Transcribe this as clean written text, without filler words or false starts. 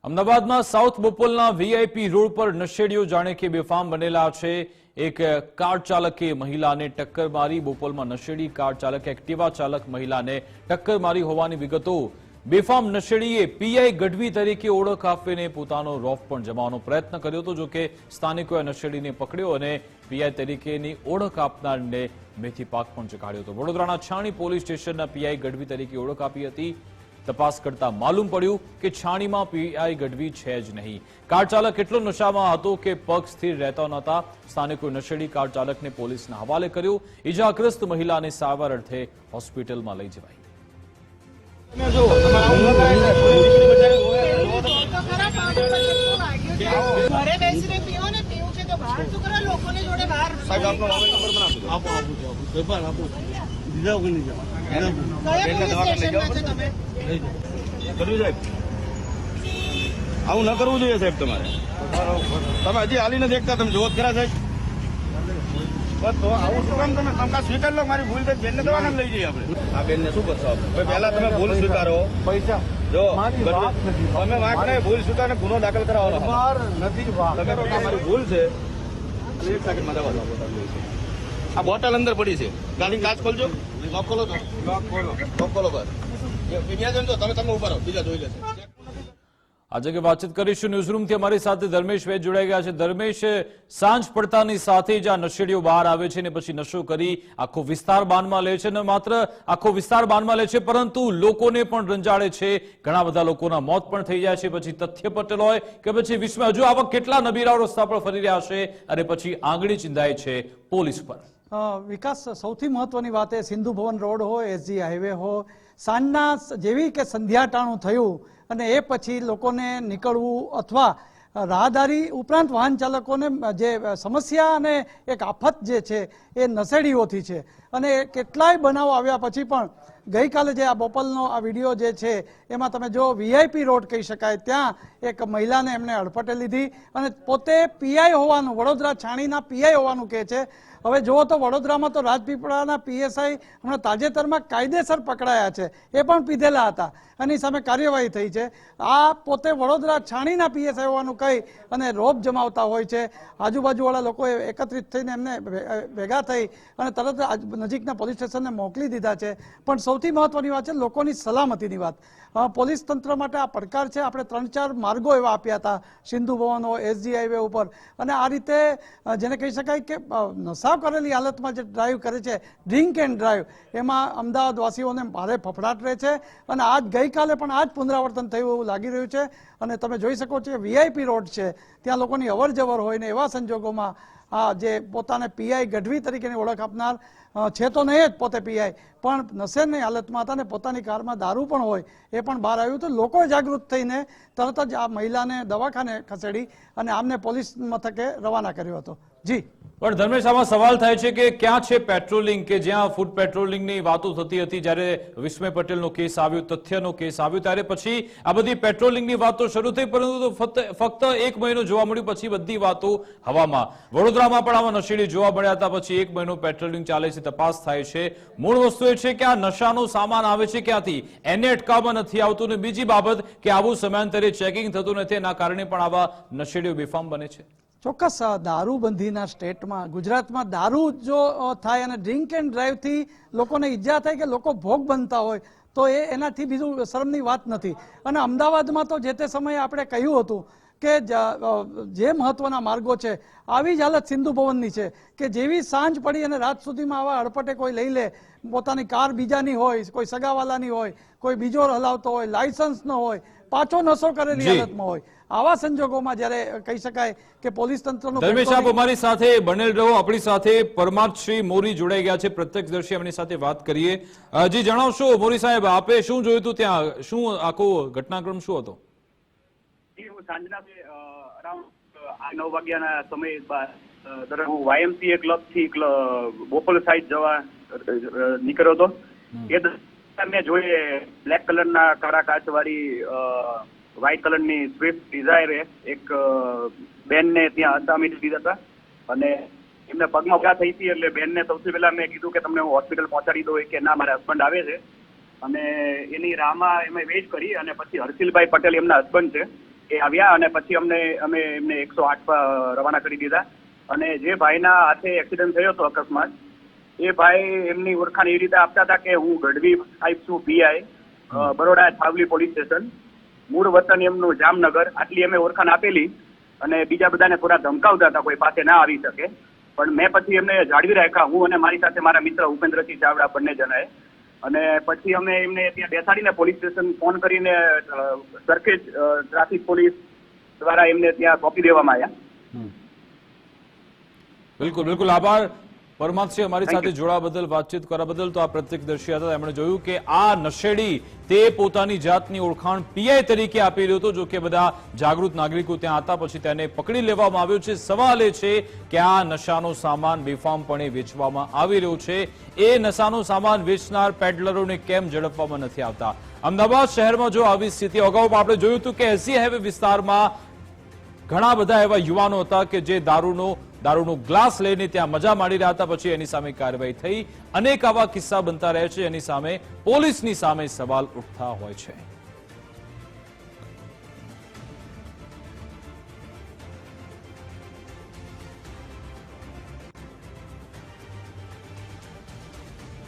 અમદાવાદમાં south બોપલના VIP road પર નશેડીઓ જાણે કે બેફામ બનેલા છે। એક કાર ચાલકે મહિલાને ટક્કર મારી। બોપલમાં નશેડી કાર ચાલકે એક્ટિવા ચાલક મહિલાને ટક્કર મારી હોવાની વિગતો। બેફામ નશેડીએ પીઆઈ ગઢવી તરીકે ઓળખ આપીને પોતાનો રોફ પણ જમાવવાનો પ્રયત્ન કર્યો હતો। જો કે સ્થાનિકોએ નશેડીને પકડ્યો અને પીઆઈ તરીકેની ઓળખ આપનારને મેથી પાક પણ ચખાડ્યો હતો। વડોદરાના છાણી પોલીસ સ્ટેશનના પીઆઈ ગઢવી તરીકે ઓળખ આપી હતી। તપાસ કરતા માલુમ પડ્યું કે છાણીમાં પીઆઈ ગઢવી છે જ નહીં। કાર ચાલક એટલો નશામાં હતો કે પગ સ્થિર રહેતા નહોતા। સ્થાનિકોએ નશેડી કાર ચાલકને પોલીસના હવાલે કર્યો। ઇજાગ્રસ્ત મહિલાને સારવાર અર્થે હોસ્પિટલમાં લઈ જવાઈ। આવું ન કરવું જોઈએ સાહેબ। તમે હજી હાલી નથી દેખતા, તમે જોત ખરા સાહેબ। બસ તો આવું શું કામ તમે તમકા સ્વીકાર લો, મારી ભૂલ થઈ। બેનને દવાખાને લઈ જઈએ આપણે। આ બેનને શું કરશો આપણે? પહેલા તમે ભૂલ સ્વીકારો। પૈસા જો તમે વાંક નહીં, ભૂલ સ્વીકારને ગુનો દાખલ કરાવો નથી। તમારી ભૂલ છે। એક સેકન્ડમાં દવા દો। આ બોટલ અંદર પડી છે, ગાડી કાચ ખોલજો। લોક ખોલો તો લોક ખોલો બસ। બીજા જણ તો તમે ઉભા રહો, બીજા જોઈ લેશે। આજે કે વાતચીત કરીશું ન્યૂઝરૂમથી। અમારી સાથે ધર્મેશ વૈદ જોડાઈ ગયા છે। ધર્મેશ, સાંજ પડતાની સાથે જ આ નશેડીઓ બહાર આવે છે ને પછી નશો કરી આખો વિસ્તાર બાનમાં લે છે, ને માત્ર આખો વિસ્તાર બાનમાં લે છે પરંતુ લોકોને પણ રંજાડે છે। ઘણા બધા લોકોના મોત પણ થઈ જાય છે। પછી તથ્ય પટેલ હોય કે પછી વિશ્વ, હજુ આવા કેટલા નબીરાઓ રસ્તા પર ફરી રહ્યા છે અને પછી આંગળી ચિંધાય છે પોલીસ પર। વિકાસ, સૌથી મહત્વની વાત એ સિંધુ ભવન રોડ હોય, એસજી હાઈવે હોય, સાંજના જેવી કે સંધ્યાટાણું થયું અને એ પછી લોકોને નીકળવું અથવા રાહદારી ઉપરાંત વાહન ચાલકોને જે સમસ્યા અને એક આફત જે છે એ નશેડીઓથી છે। અને કેટલાય બનાવો આવ્યા પછી પણ ગઈકાલે જે આ બોપલનો આ વિડીયો જે છે એમાં તમે જો વીઆઈપી રોડ કહી શકાય, ત્યાં એક મહિલાને એમણે અડફટે લીધી અને પોતે પીઆઈ હોવાનું, વડોદરા છાણીના પીઆઈ હોવાનું કહે છે। હવે જુઓ તો વડોદરામાં તો રાજપીપળાના પીએસઆઈ હમણાં તાજેતરમાં કાયદેસર પકડાયા છે, એ પણ પીધેલા હતા, એની સામે કાર્યવાહી થઈ છે। આ પોતે વડોદરા છાણીના પીએસઆઈ હોવાનું કહી અને રોપ જમાવતા હોય છે। આજુબાજુવાળા લોકોએ એકત્રિત થઈને એમને ભેગા થઈ અને તરત નજીકના પોલીસ સ્ટેશનને મોકલી દીધા છે। પણ સૌથી મહત્વની વાત છે લોકોની સલામતીની વાત। પોલીસ તંત્ર માટે આ પડકાર છે। આપણે 3-4 માર્ગો એવા આપ્યા હતા, સિંધુ ભવન હોય, એસજી હાઈવે ઉપર, અને આ રીતે જેને કહી શકાય કે નશા કરેલી હાલતમાં જે ડ્રાઈવ કરે છે, ડ્રિંક એન્ડ ડ્રાઈવ, એમાં અમદાવાદવાસીઓને ભારે ફફડાટ રહે છે। અને આજ ગઈકાલે પણ આ જ પુનરાવર્તન થયું એવું લાગી રહ્યું છે। અને તમે જોઈ શકો છો કે વીઆઈપી રોડ છે, ત્યાં લોકોની અવર જવર હોય ને એવા સંજોગોમાં આ જે પોતાને પીઆઈ ગઢવી તરીકેની ઓળખ આપનાર છે તો નહીં જ પોતે પીઆઈ, પણ નશેની હાલતમાં હતા ને પોતાની કારમાં દારૂ પણ હોય એ પણ બહાર આવ્યું। તો લોકોએ જાગૃત થઈને તરત જ આ મહિલાને દવાખાને ખસેડી અને આમને પોલીસ મથકે રવાના કર્યો હતો। જી પણ ધર્મેશ, આમાં સવાલ થાય છે કે ક્યાં છે પેટ્રોલિંગ? કે જ્યાં ફૂડ પેટ્રોલિંગની વાતો થતી હતી, જ્યારે વિસ્મય પટેલનો કેસ આવ્યો, તથ્યનો કેસ આવ્યો, ત્યારે પછી આ બધી પેટ્રોલિંગની વાતો શરૂ થઈ, પરંતુ ફક્ત 1 મહિનો જોવા મળ્યું, પછી બધી વાતો હવામાં। વડોદરામાં પણ આવા નશેડી જોવા મળ્યા હતા, પછી 1 મહિનો પેટ્રોલિંગ ચાલે છે, તપાસ થાય છે। મૂળ વસ્તુ એ છે કે આ નશાનો સામાન આવે છે ક્યાંથી, એને અટકાવવામાં નથી આવતું। અને બીજી બાબત કે આવું સમયાંતરે ચેકિંગ થતું નથી, એના કારણે પણ આવા નશેડીઓ બેફામ બને છે। ચોક્કસ, દારૂબંધીના સ્ટેટમાં ગુજરાતમાં દારૂ જો થાય અને ડ્રિંક એન્ડ ડ્રાઈવથી લોકોને ઈજા થાય કે લોકો ભોગ બનતા હોય તો એનાથી બીજું શરમની વાત નથી। અને અમદાવાદમાં તો જે તે સમયે આપણે કહ્યું હતું કે જે મહત્વના માર્ગો છે આવી જ હાલત સિંધુ ભવનની છે કે જેવી સાંજ પડી અને રાત સુધીમાં આવા અડપટે કોઈ લઈ લે, પોતાની કાર બીજાની હોય, કોઈ સગાવાલાની હોય, કોઈ બીજો હલાવતો હોય, લાયસન્સ ન હોય, પાછો નશો કરેલી હાલતમાં હોય, આવા સંજોગોમાં જ્યારે કહી શકાય કે પોલીસ તંત્રનો ધર્મેશ, આપ અમારી સાથે બનેલ રહો। આપણી સાથે પરમાર્થસિંહ મોરી જોડાઈ ગયા છે, પ્રત્યક્ષદર્શી, એમની સાથે વાત કરીએ। જી જણાવશો મોરી સાહેબ, આપે શું જોયું હતું ત્યાં? શું આખો ઘટનાક્રમ શું હતો? સાંજના અરાઉન્ડ 9 વાગ્યાના સમય હું વાયએમસીએ ક્લબ થી બોપલ સાઈડ જવા નીકળ્યો હતો। એ મેં જોઈએ બ્લેક કલરના કાળા કાચ વાળી વ્હાઇટ કલરની સ્વિફ્ટ ડિઝાયર એક બેનને ત્યાં અસામી દીધા હતા અને એમને પગમાં ઘા થઈ હતી। એટલે બેનને સૌથી પહેલા મેં કીધું કે તમને હું હોસ્પિટલ પહોંચાડી દઉં, કે ના મારા હસબન્ડ આવે છે। અને એની રાહમાં એમાં વેઇટ કરી અને પછી હર્ષિલભાઈ પટેલ એમના હસબન્ડ છે એ આવ્યા અને પછી અમે એમને 108 પર રવાના કરી દીધા. અને જે ભાઈના હાથે એક્સિડન્ટ થયો હતો અકસ્માત, એ ભાઈ એમની ઓળખાણ એ રીતે આપતા હતા કે હું ગઢવી સાહેબ છું, પીઆઈ બરોડા છાવલી પોલીસ સ્ટેશન, મૂળ વતન એમનું જામનગર, આટલી અમે ઓળખાણ આપેલી. અને બીજા બધાને થોડા ધમકાવતા હતા કોઈ પાસે ના આવી શકે, પણ મેં પછી એમને જાળવી રાખ્યા, હું અને મારી સાથે મારા મિત્ર ઉપેન્દ્રસિંહ ચાવડા બંને જણાએ. અને પછી અમે એમને ત્યાં બેસાડીને પોલીસ સ્ટેશન ફોન કરીને સરખેજ ટ્રાફિક પોલીસ દ્વારા એમને ત્યાં સોંપી દેવામાં આવ્યા. બિલકુલ બિલકુલ, આભાર પરમાત્સિંહ અમારી સાથે જોડાવા બદલ, વાતચીત કરવા બદલ. તો આ પ્રત્યક્ષદર્શી હતા, એમણે જોયું કે આ નશેડી તે પોતાની જાતની ઓળખાણ પીઆઈ તરીકે આપી રહ્યો હતો. જો કે બધા જાગૃત નાગરિકો ત્યાં હતા, પછી તેને પકડી લેવામાં આવ્યો છે. સવાલ એ છે કે આ નશાનો સામાન બેફામપણે વેચવામાં આવી રહ્યો છે, એ નશાનો સામાન વેચનાર પેડલરોને કેમ ઝડપવામાં નથી આવતા? અમદાવાદ શહેરમાં જો આવી સ્થિતિ, અગાઉ આપણે જોયું હતું કે એસજી હાઈવે વિસ્તારમાં ઘણા બધા એવા યુવાનો હતા કે જે દારૂનો ગ્લાસ લઈને ત્યાં મજા માણી રહ્યા હતા, પછી એની સામે કાર્યવાહી થઈ. અનેક આવા કિસ્સા બનતા રહે છે, એની સામે પોલીસની સામે સવાલ ઉઠતા હોય છે.